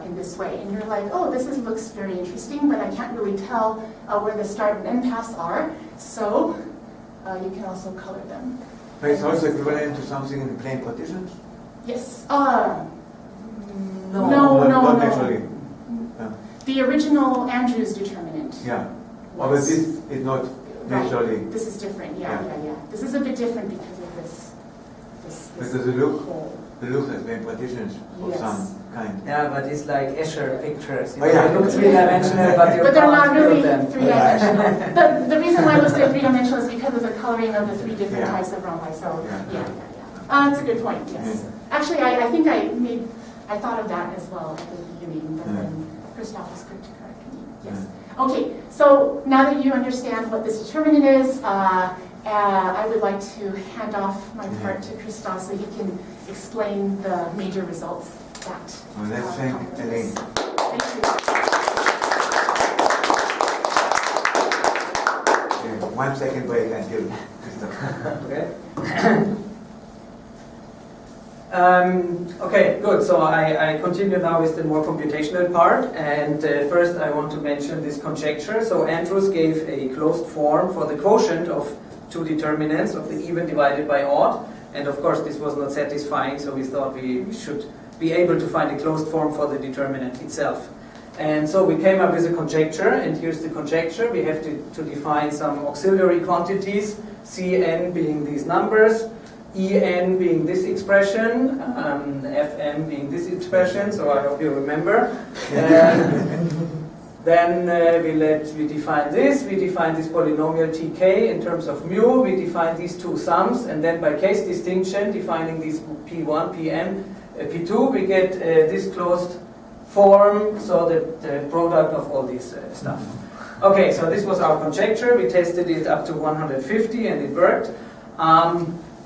in this way. And you're like, oh, looks very interesting, but I can't really tell where the start and end paths are. So you can also color them. But it's also equivalent to something in plane partitions? Yes. Not actually. The original Andrews determinant. Yeah. But this is not naturally. Right. This is different. Yeah. This is a bit different because of this because the look has been partitions of some kind. Yeah, but it's like Escher pictures. Oh, yeah. They look three-dimensional, but they're not really them. three-dimensional. The reason why it was three-dimensional is because of the coloring of the three different types of rhombi. So that's a good point. Yes. Actually, I thought of that as well at the beginning, but then Christoph was quick to correct me. Yes. Okay. So now that you understand what this determinant is, I would like to hand off my part to Christoph so he can explain the major results that. Well, let's thank Elaine. Thank you. Okay, 1 second break until Christoph. Okay. Okay, good. So I continue now with the more computational part, and first I want to mention this conjecture. So Andrews gave a closed form for the quotient of two determinants of the even divided by odd, and of course this was not satisfying, so we thought we should be able to find a closed form for the determinant itself. And so we came up with a conjecture, and here's the conjecture. We have to define some auxiliary quantities, Cn being these numbers, En being this expression, Fm being this expression, so I hope you remember. Then we define this, we define this polynomial tk in terms of mu, we define these two sums, and then by case distinction, defining these p1, pm, p2, we get this closed form, so that the product of all this stuff. Okay, so this was our conjecture. We tested it up to 150 and it worked.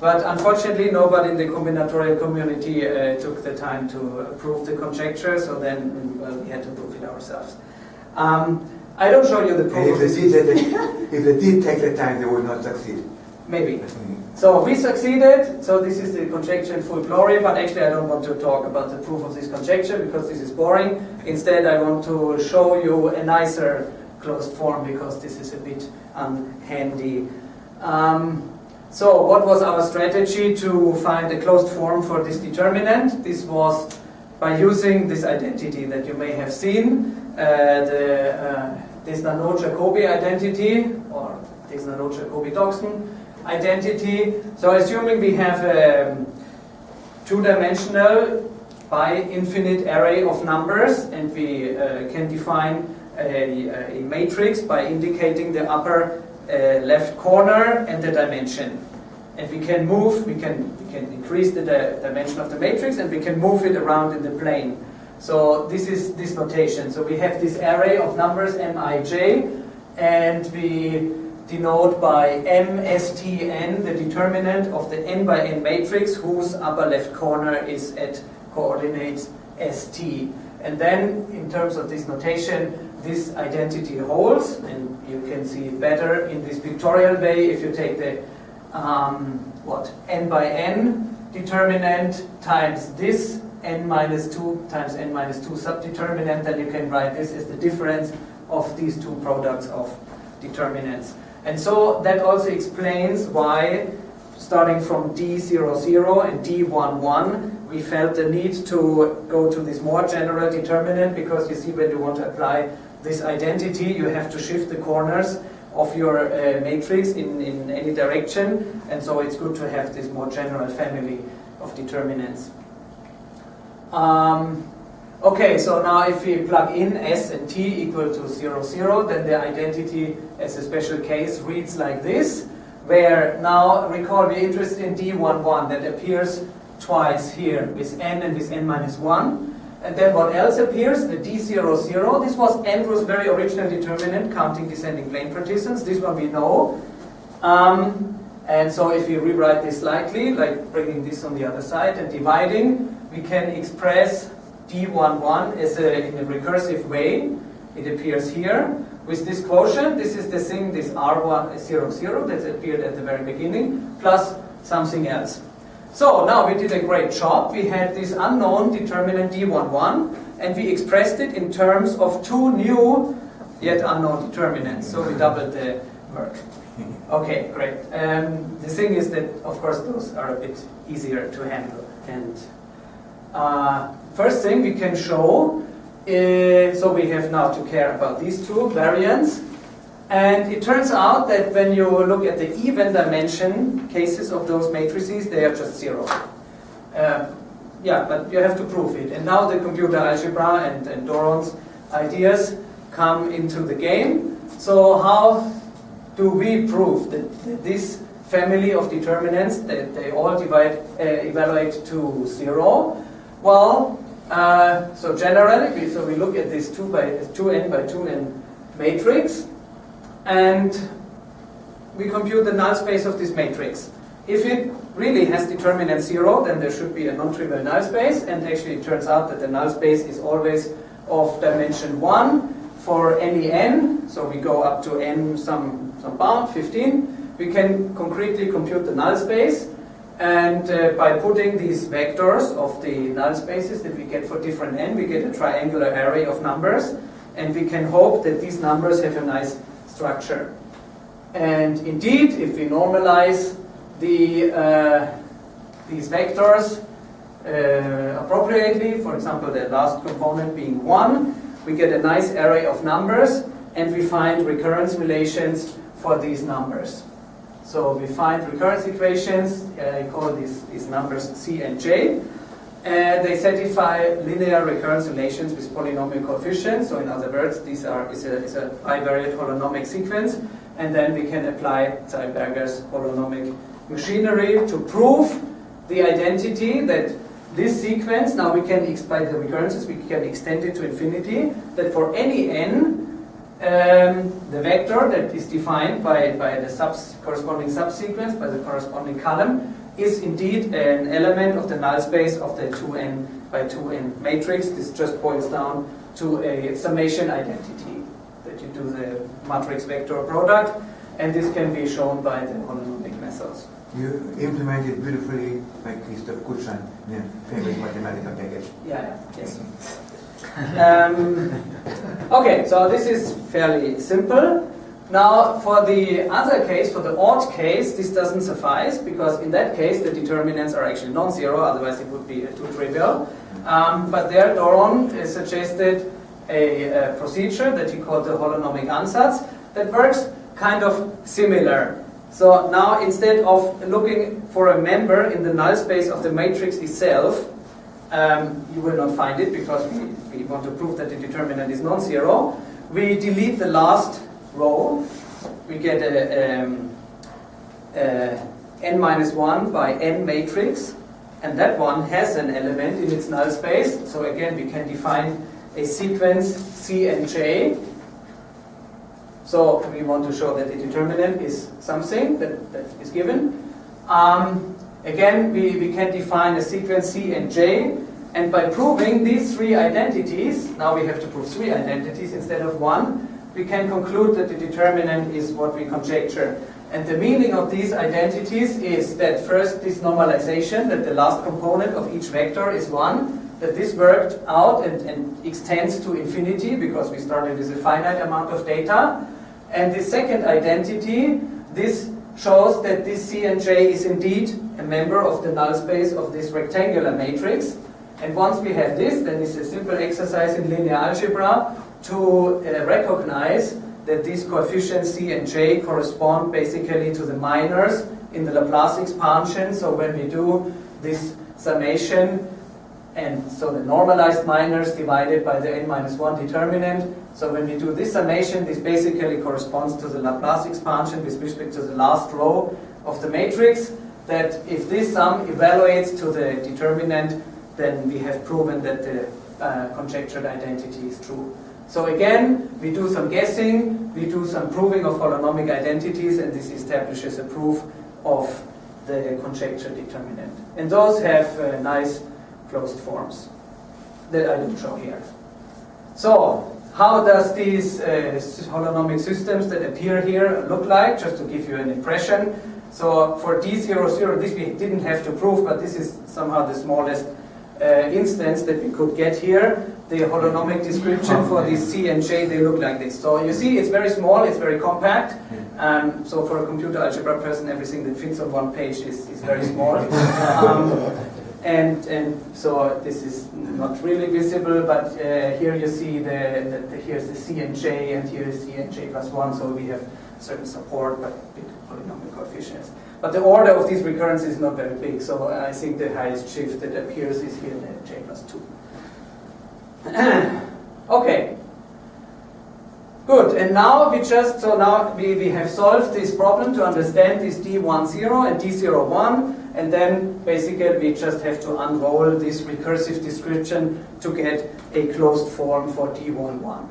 But unfortunately, nobody in the combinatorial community took the time to prove the conjecture, so then we had to prove it ourselves. I don't show you the proof. If they did take the time, they would not succeed. Maybe. So we succeeded, so this is the conjecture in full glory, but actually I don't want to talk about the proof of this conjecture because this is boring. Instead, I want to show you a nicer closed form because this is a bit handy. So what was our strategy to find a closed form for this determinant? This was by using this identity that you may have seen, the Desnanot-Jacobi identity, or Desnanot-Jacobi-Doxon identity. So assuming we have a two-dimensional bi-infinite array of numbers, and we can define a matrix by indicating the upper left corner and the dimension. And we can move, we can increase the dimension of the matrix, and we can move it around in the plane. So this is this notation. So we have this array of numbers mij, and we denote by mstn the determinant of the n by n matrix whose upper left corner is at coordinates st. And then in terms of this notation, this identity holds, and you can see it better in this pictorial way if you take the n by n determinant times this n minus 2 times n minus 2 subdeterminant, then you can write this as the difference of these two products of determinants. And so that also explains why, starting from D00 and D11, we felt the need to go to this more general determinant, because you see, when you want to apply this identity, you have to shift the corners of your matrix in any direction, and so it's good to have this more general family of determinants. Okay, so now if we plug in S and T equal to 0, 0, then the identity as a special case reads like this, where now, recall, we're interested in D11, that appears twice here, with n and with n minus 1. And then what else appears? The D00, this was Andrews' very original determinant, counting descending plane partitions. This one we know. And so if we rewrite this slightly, like bringing this on the other side and dividing, we can express D11 as in a recursive way. It appears here with this quotient. This is the thing, this R1 00 that appeared at the very beginning, plus something else. So now we did a great job. We had this unknown determinant d11, and we expressed it in terms of two new yet unknown determinants. So we doubled the work. Okay, great. The thing is that, of course, those are a bit easier to handle. And first thing we can show is, so we have now to care about these two variants. And it turns out that when you look at the even dimension cases of those matrices, they are just 0. Yeah, but you have to prove it. And now the computer algebra and Doron's ideas come into the game. So how do we prove that this family of determinants, that they all evaluate to 0? Well, so generally, we look at this 2n by 2n matrix, and we compute the null space of this matrix. If it really has determinant 0, then there should be a non-trivial null space, and actually it turns out that the null space is always of dimension 1 for any n, so we go up to n some bound, 15. We can concretely compute the null space, and by putting these vectors of the null spaces that we get for different n, we get a triangular array of numbers, and we can hope that these numbers have a nice structure. And indeed, if we normalize these vectors appropriately, for example, the last component being 1, we get a nice array of numbers, and we find recurrence relations for these numbers. So we find recurrence equations, I call these numbers C and J, and they satisfy linear recurrence relations with polynomial coefficients. So in other words, is a bivariate holonomic sequence, and then we can apply Zeilberger's holonomic machinery to prove the identity that this sequence, now we can, by the recurrences, we can extend it to infinity, that for any n, the vector that is defined by the corresponding subsequence, by the corresponding column, is indeed an element of the null space of the 2n by 2n matrix. This just boils down to a summation identity, that you do the matrix vector product, and this can be shown by the holonomic methods. You implemented beautifully by Christoph Kutschan in a famous mathematical package. Yeah, yes. Okay, so this is fairly simple. Now, for the other case, for the odd case, this doesn't suffice, because in that case, the determinants are actually non-zero, otherwise it would be too trivial. But there, Doron suggested a procedure that he called the holonomic ansatz that works kind of similar. So now, instead of looking for a member in the null space of the matrix itself, you will not find it because we want to prove that the determinant is non-zero. We delete the last row. We get a n-1 by n matrix, and that one has an element in its null space. So again, we can define a sequence C and J. So we want to show that the determinant is something that is given. Again, we can define a sequence C and J, and by proving these three identities, now we have to prove three identities instead of one, we can conclude that the determinant is what we conjecture. And the meaning of these identities is that first, this normalization, that the last component of each vector is 1, that this worked out and extends to infinity because we started with a finite amount of data. And the second identity, this shows that this C and J is indeed a member of the null space of this rectangular matrix. And once we have this, then it's a simple exercise in linear algebra to recognize that these coefficients C and J correspond basically to the minors in the Laplace expansion. So when we do this summation, and so the normalized minors divided by the n-1 determinant, so when we do this summation, this basically corresponds to the Laplace expansion with respect to the last row of the matrix, that if this sum evaluates to the determinant, then we have proven that the conjectured identity is true. So again, we do some guessing, we do some proving of holonomic identities, and this establishes a proof of the conjectured determinant. And those have nice closed forms that I don't show here. So, how does these holonomic systems that appear here look like? Just to give you an impression. So for D00, this we didn't have to prove, but this is somehow the smallest instance that we could get here. The holonomic description for these C and J, they look like this. So you see, it's very small, it's very compact. So for a computer algebra person, everything that fits on one page is very small. And so this is not really visible, but here you see here's the C and J, and here is C and J plus 1, so we have certain support, but big polynomial coefficients. But the order of these recurrences is not very big, so I think the highest shift that appears is here, the J plus 2. Okay. Good, and now we have solved this problem to understand this D10 and D01, and then basically we just have to unroll this recursive description to get a closed form for D11.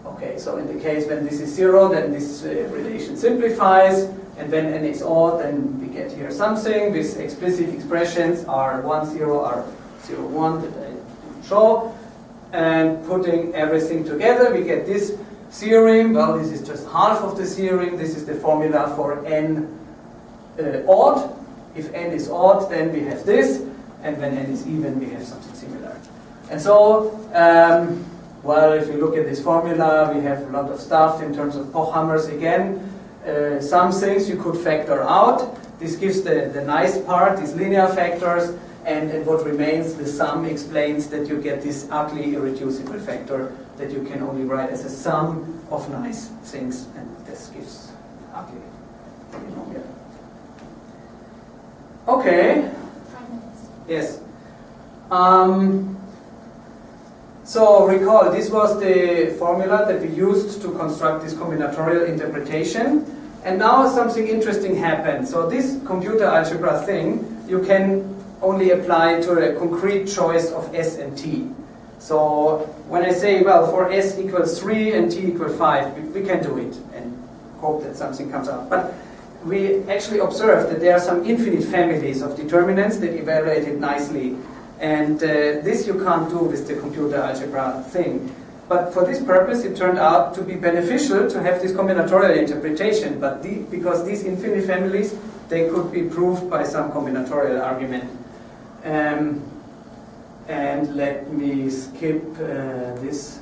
Okay, so in the case when this is 0, then this relation simplifies, and when n is odd, then we get here something. These explicit expressions are 1, 0, are 0, 1 that I didn't show. And putting everything together, we get this theorem. Well, this is just half of the theorem. This is the formula for n odd. If n is odd, then we have this, and when n is even, we have something similar. And so, well, if you look at this formula, we have a lot of stuff in terms of Pochhammers again. Some things you could factor out. This gives the nice part, these linear factors, and what remains, the sum explains that you get this ugly irreducible factor that you can only write as a sum of nice things, and this gives ugly polynomial. Okay. 5 minutes. Yes. So recall, this was the formula that we used to construct this combinatorial interpretation. And now something interesting happened. So this computer algebra thing, you can only apply to a concrete choice of S and T. So when I say, well, for S equals 3 and T equals 5, we can do it and hope that something comes out. But we actually observed that there are some infinite families of determinants that evaluate it nicely. And this you can't do with the computer algebra thing. But for this purpose, it turned out to be beneficial to have this combinatorial interpretation. But because these infinite families, they could be proved by some combinatorial argument. And let me skip this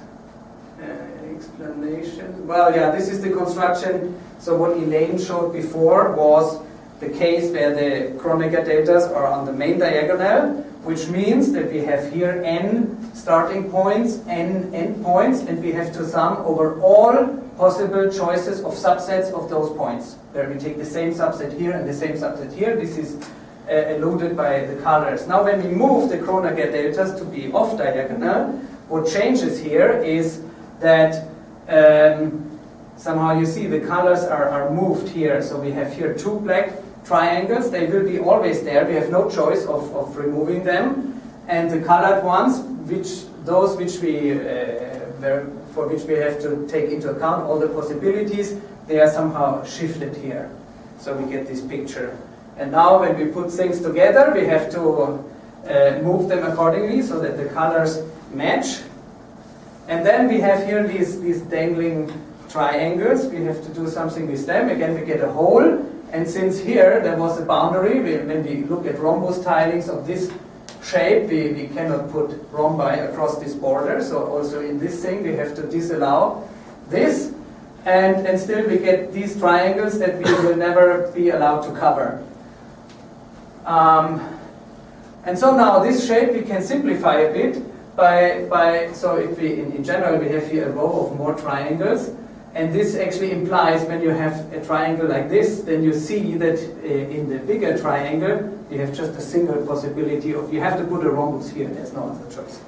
explanation. Well, yeah, this is the construction. So what Elaine showed before was the case where the Kronecker deltas are on the main diagonal, which means that we have here n starting points, n endpoints, and we have to sum over all possible choices of subsets of those points, where we take the same subset here and the same subset here. This is alluded by the colors. Now when we move the Kronecker deltas to be off diagonal, what changes here is that somehow you see the colors are moved here. So we have here two black triangles. They will be always there. We have no choice of removing them. And the colored ones, for which we have to take into account all the possibilities, they are somehow shifted here. So we get this picture. And now when we put things together, we have to move them accordingly so that the colors match. And then we have here these dangling triangles. We have to do something with them. Again, we get a hole. And since here there was a boundary, when we look at rhombus tilings of this shape, we cannot put rhombi across this border. So also in this thing, we have to disallow this. And still we get these triangles that we will never be allowed to cover. And so now this shape we can simplify a bit so if we, in general, we have here a row of more triangles. And this actually implies when you have a triangle like this, then you see that in the bigger triangle, you have just a single possibility of, you have to put a rhombus here, there's no other choice.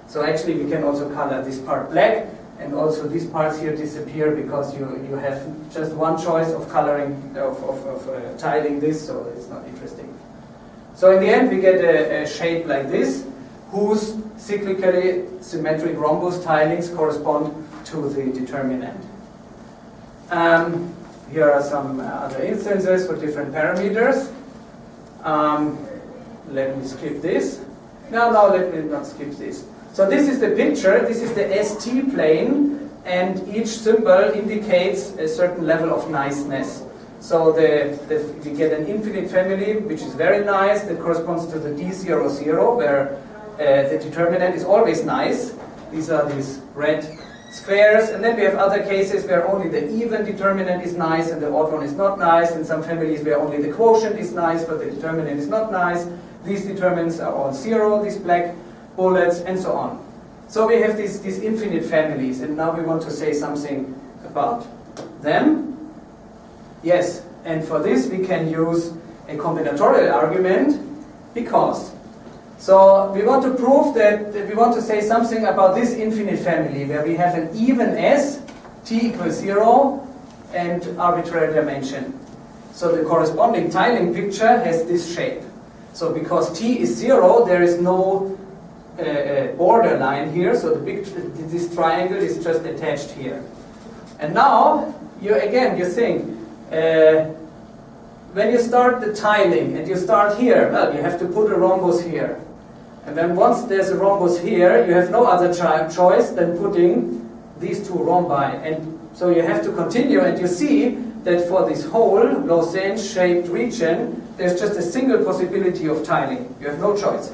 So actually we can also color this part black, and also these parts here disappear because you have just one choice of coloring, of tiling this, so it's not interesting. So in the end we get a shape like this, whose cyclically symmetric rhombus tilings correspond to the determinant. Here are some other instances for different parameters. Let me skip this. No, let me not skip this. So this is the picture. This is the ST plane, and each symbol indicates a certain level of niceness. So we get an infinite family, which is very nice, that corresponds to the D00, where the determinant is always nice. These are these red squares. And then we have other cases where only the even determinant is nice and the odd one is not nice. In some families where only the quotient is nice, but the determinant is not nice. These determinants are all 0, these black bullets, and so on. So we have these infinite families, and now we want to say something about them. Yes, and for this we can use a combinatorial argument, because. So we want to prove that we want to say something about this infinite family, where we have an even S, t equals 0, and arbitrary dimension. So the corresponding tiling picture has this shape. So because t is 0, there is no border line here, so this triangle is just attached here. And now, you think, when you start the tiling and you start here, well, you have to put a rhombus here. And then once there's a rhombus here, you have no other choice than putting these two rhombi. And so you have to continue, and you see that for this whole lozenge-shaped region, there's just a single possibility of tiling. You have no choice.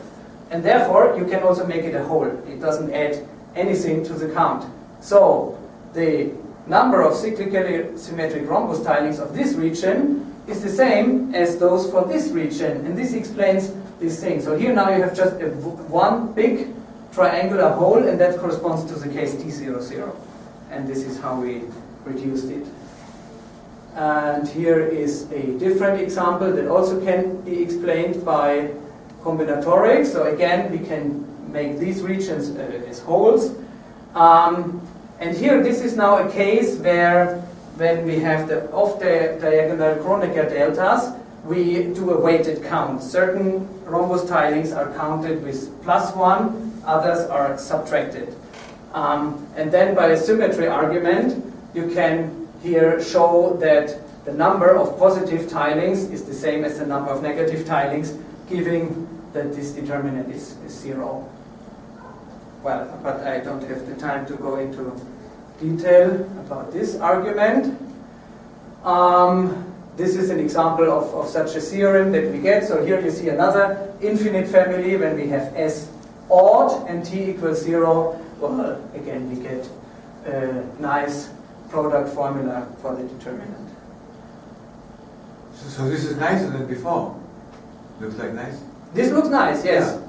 And therefore, you can also make it a whole. It doesn't add anything to the count. So the number of cyclically symmetric rhombus tilings of this region is the same as those for this region. And this explains this thing. So here now you have just one big triangular hole, and that corresponds to the case D00. And this is how we reduced it. And here is a different example that also can be explained by combinatorics. So again, we can make these regions as wholes. And here, this is now a case where, when we have the off-diagonal Kronecker deltas, we do a weighted count. Certain rhombus tilings are counted with +1, others are subtracted. And then by a symmetry argument, you can here show that the number of positive tilings is the same as the number of negative tilings, giving that this determinant is 0. Well, but I don't have the time to go into detail about this argument. This is an example of such a theorem that we get. So here you see another infinite family when we have S odd and t equals 0. Well, again, we get a nice product formula for the determinant. So this is nicer than before. Looks like nice. This looks nice, yes.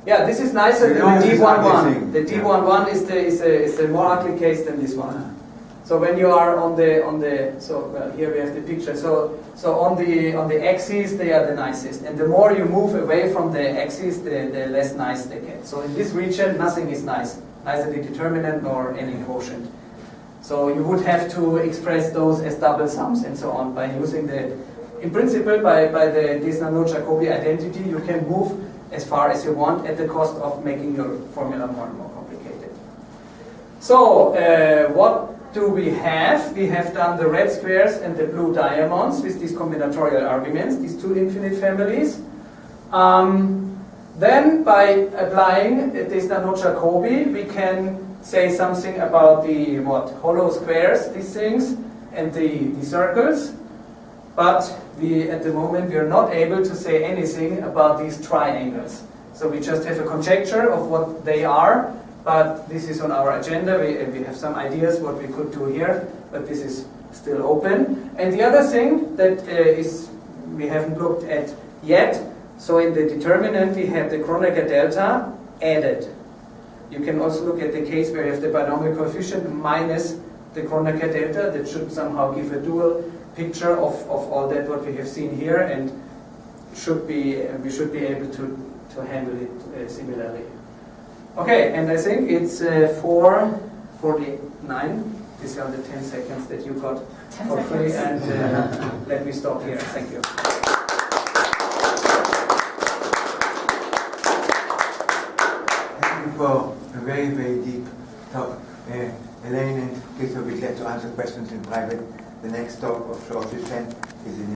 Yeah, this is nicer than the D11. The D11 is a more ugly case than this one. So when you are on the so well, here we have the picture. So on the axis they are the nicest, and the more you move away from the axis, the less nice they get. So in this region, nothing is nice, neither the determinant nor any quotient. So you would have to express those as double sums and so on by using the, in principle, by the Desnanot-Jacobi identity, you can move as far as you want at the cost of making your formula more and more complicated. So what do we have? We have done the red squares and the blue diamonds with these combinatorial arguments, these two infinite families. Then by applying Desnanot-Jacobi, we can say something about the hollow squares, these things, and the circles. But at the moment, we are not able to say anything about these triangles. So we just have a conjecture of what they are, but this is on our agenda. We have some ideas what we could do here, but this is still open. And the other thing that we haven't looked at yet, so in the determinant, we have the Kronecker delta added. You can also look at the case where you have the binomial coefficient minus the Kronecker delta. That should somehow give a dual picture of all that what we have seen here, and we should be able to handle it similarly. Okay, and I think it's 4:49. These are the 10 seconds that you got for free, and let me stop here. Thank you. Thank you for a very, very deep talk. Elaine and Chris will be glad to answer questions in private. The next talk of George is in